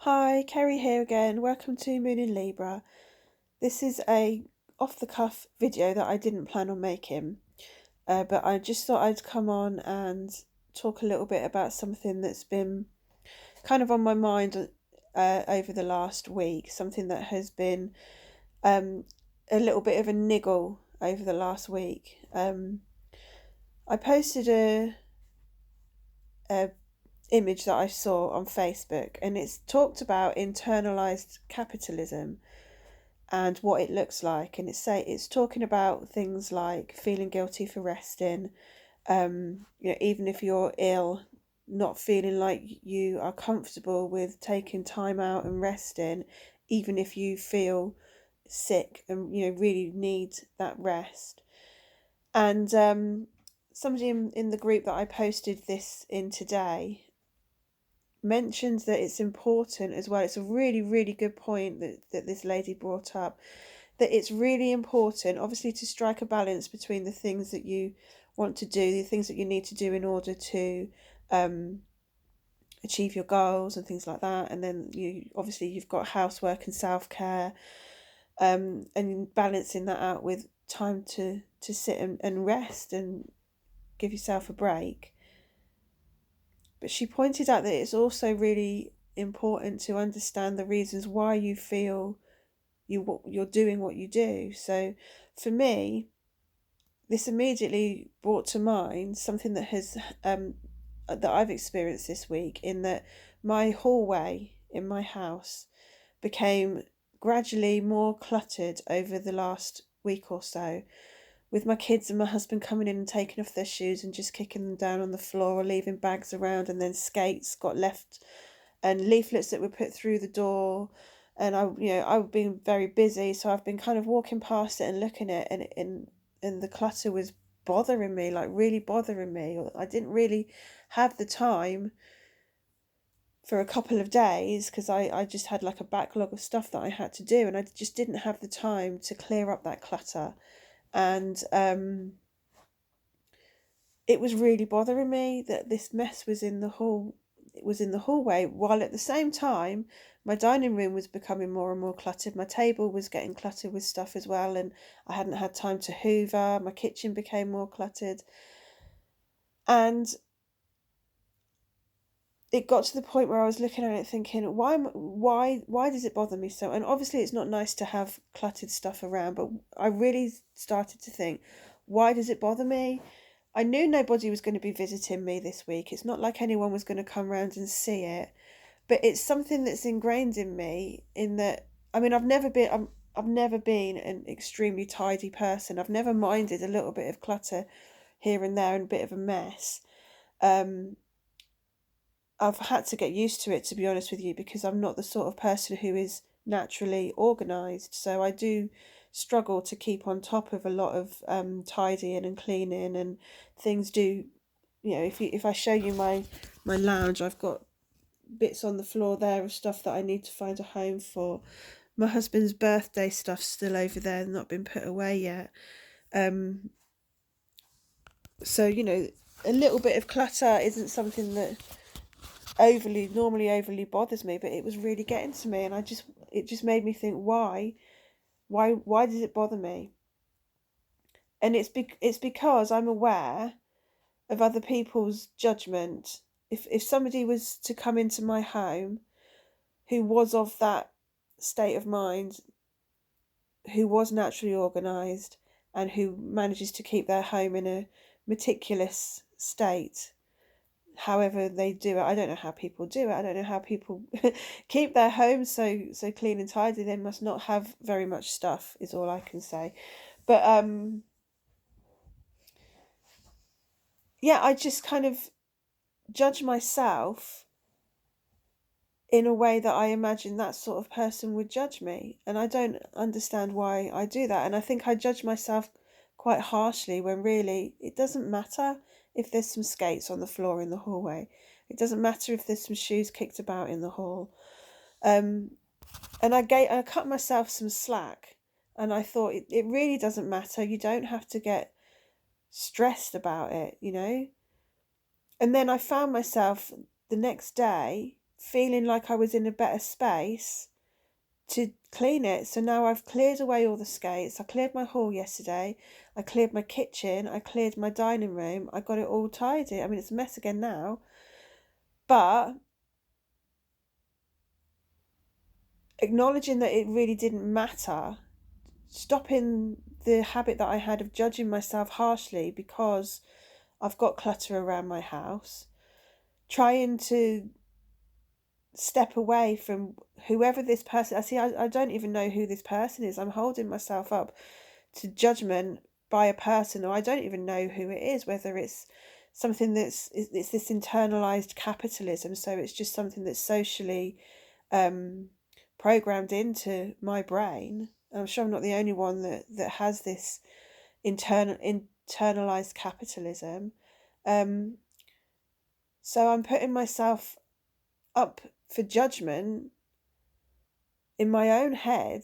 Hi, Kerry here again. Welcome to Moon in Libra. This is a off-the-cuff video that I didn't plan on making, but I just thought I'd come on and talk a little bit about something that's been kind of on my mind over the last week, something that has been a little bit of a niggle over the last week. I posted a image that I saw on Facebook, and it's talked about internalized capitalism and what it looks like, and it's talking about things like feeling guilty for resting, even if you're ill, not feeling like you are comfortable with taking time out and resting, even if you feel sick and really need that rest. And somebody in the group that I posted this in today mentions that it's important as well. It's a really, really good point that this lady brought up, that it's really important, obviously, to strike a balance between the things that you want to do, the things that you need to do in order to achieve your goals and things like that. And then you've got housework and self-care, and balancing that out with time to sit and rest and give yourself a break. But she pointed out that it's also really important to understand the reasons why you feel you're doing what you do. So for me, this immediately brought to mind something that I've experienced this week, in that my hallway in my house became gradually more cluttered over the last week or so, with my kids and my husband coming in and taking off their shoes and just kicking them down on the floor, or leaving bags around, and then skates got left and leaflets that were put through the door. And I've been very busy, so I've been kind of walking past it and looking at it, and the clutter was bothering me, like really bothering me. I didn't really have the time for a couple of days because I just had like a backlog of stuff that I had to do, and I just didn't have the time to clear up that clutter. And it was really bothering me that this mess was in the hallway, while at the same time my dining room was becoming more and more cluttered. My table was getting cluttered with stuff as well, and I hadn't had time to hoover. My kitchen became more cluttered, and it got to the point where I was looking at it thinking, why does it bother me so? And obviously it's not nice to have cluttered stuff around, but I really started to think, why does it bother me? I knew nobody was going to be visiting me this week. It's not like anyone was going to come round and see it, but it's something that's ingrained in me, in that, I mean, I've never been an extremely tidy person. I've never minded a little bit of clutter here and there and a bit of a mess. I've had to get used to it, to be honest with you, because I'm not the sort of person who is naturally organised. So I do struggle to keep on top of a lot of tidying and cleaning, and things do. If I show you my lounge, I've got bits on the floor there of stuff that I need to find a home for. My husband's birthday stuff's still over there, not been put away yet. So a little bit of clutter isn't something that normally overly bothers me, but it was really getting to me, and it just made me think, why does it bother me? And it's because I'm aware of other people's judgment. If somebody was to come into my home who was of that state of mind, who was naturally organised, and who manages to keep their home in a meticulous state, however they do it. I don't know how people do it. I don't know how people keep their homes so clean and tidy. They must not have very much stuff, is all I can say. But yeah, I just kind of judge myself in a way that I imagine that sort of person would judge me, and I don't understand why I do that. And I think I judge myself quite harshly, when really it doesn't matter if there's some skates on the floor in the hallway. It doesn't matter if there's some shoes kicked about in the hall. And I cut myself some slack, and I thought it really doesn't matter. You don't have to get stressed about it. And then I found myself the next day feeling like I was in a better space to clean it. So now I've cleared away all the skates. I cleared my hall yesterday. I cleared my kitchen. I cleared my dining room. I got it all tidy. I mean, it's a mess again now. But acknowledging that it really didn't matter, stopping the habit that I had of judging myself harshly because I've got clutter around my house, trying to step away from whoever this person. I don't even know who this person is. I'm holding myself up to judgment by a person, or I don't even know who it is, whether it's something it's this internalized capitalism, so it's just something that's socially programmed into my brain. I'm sure I'm not the only one that has this internalized capitalism. So I'm putting myself up for judgment in my own head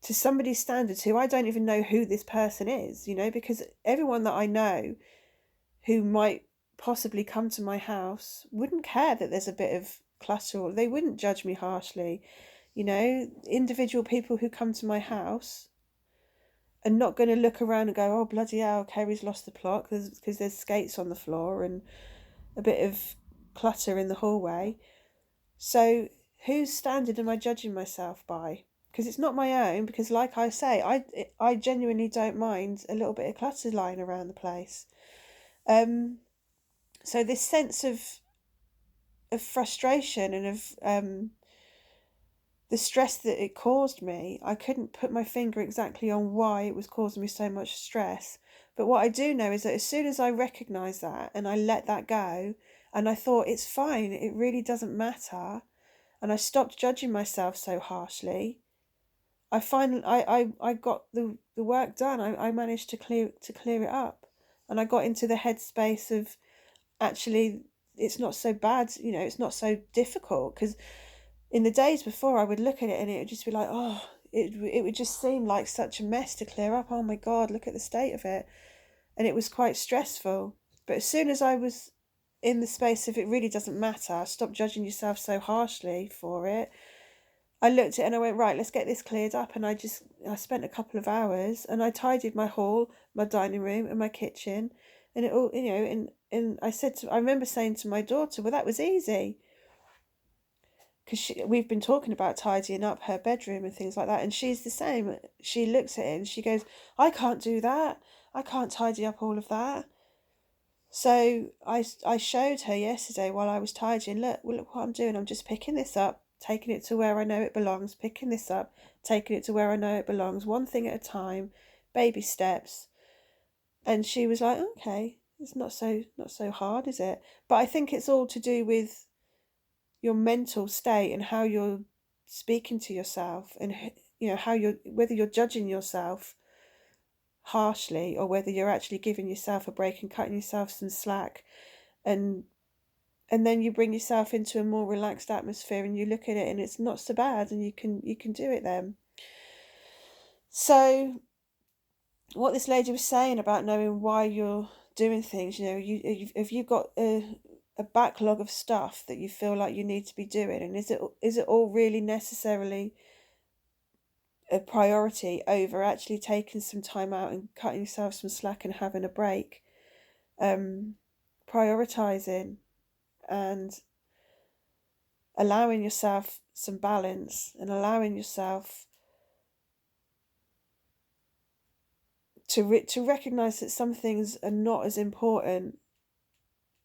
to somebody's standards who I don't even know who this person is, because everyone that I know who might possibly come to my house wouldn't care that there's a bit of clutter, or they wouldn't judge me harshly. Individual people who come to my house are not going to look around and go, oh, bloody hell, Kerry's lost the plot, because there's skates on the floor and a bit of clutter in the hallway. So whose standard am I judging myself by? Because it's not my own, because like I say, I genuinely don't mind a little bit of clutter lying around the place. So this sense of frustration and of the stress that it caused me, I couldn't put my finger exactly on why it was causing me so much stress. But what I do know is that as soon as I recognised that and I let that go, and I thought it's fine, it really doesn't matter, and I stopped judging myself so harshly, I got the work done. I managed to clear it up, and I got into the headspace of actually it's not so bad, it's not so difficult. Because in the days before, I would look at it and it would just be like, oh, it would just seem like such a mess to clear up. Oh my God, look at the state of it. And it was quite stressful. But as soon as I was in the space of it really doesn't matter, stop judging yourself so harshly for it, I looked at it and I went, right, let's get this cleared up. And I spent a couple of hours and I tidied my hall, my dining room and my kitchen. And it all, and I remember saying to my daughter, well, that was easy. Because we've been talking about tidying up her bedroom and things like that. And she's the same. She looks at it and she goes, I can't do that. I can't tidy up all of that. So I showed her yesterday while I was tidying, look what I'm doing. I'm just picking this up, taking it to where I know it belongs, picking this up, taking it to where I know it belongs, one thing at a time, baby steps. And she was like, okay, it's not so hard, is it? But I think it's all to do with your mental state and how you're speaking to yourself, and whether you're judging yourself harshly or whether you're actually giving yourself a break and cutting yourself some slack, and then you bring yourself into a more relaxed atmosphere and you look at it and it's not so bad and you can do it then. So what this lady was saying about knowing why you're doing things, if you've got a backlog of stuff that you feel like you need to be doing, and is it all really necessarily a priority over actually taking some time out and cutting yourself some slack and having a break, prioritizing and allowing yourself some balance and allowing yourself to recognize that some things are not as important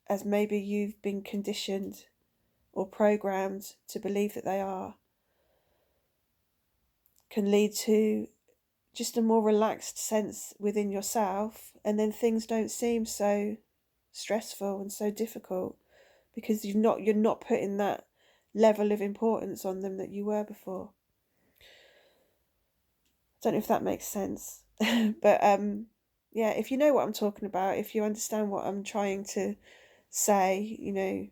as maybe you've been conditioned or programmed to believe that they are, can lead to just a more relaxed sense within yourself, and then things don't seem so stressful and so difficult because you're not putting that level of importance on them that you were before. I don't know if that makes sense. But yeah, if you know what I'm talking about, if you understand what I'm trying to say,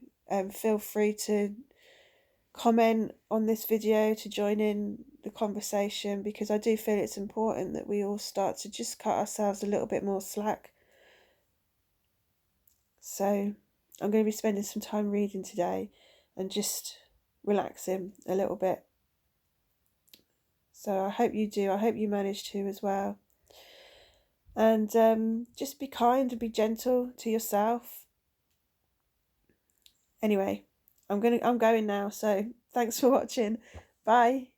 feel free to comment on this video, to join in the conversation, because I do feel it's important that we all start to just cut ourselves a little bit more slack. So I'm going to be spending some time reading today and just relaxing a little bit. So I hope you do. I hope you manage to as well. And just be kind and be gentle to yourself. Anyway, I'm going now. So thanks for watching. Bye.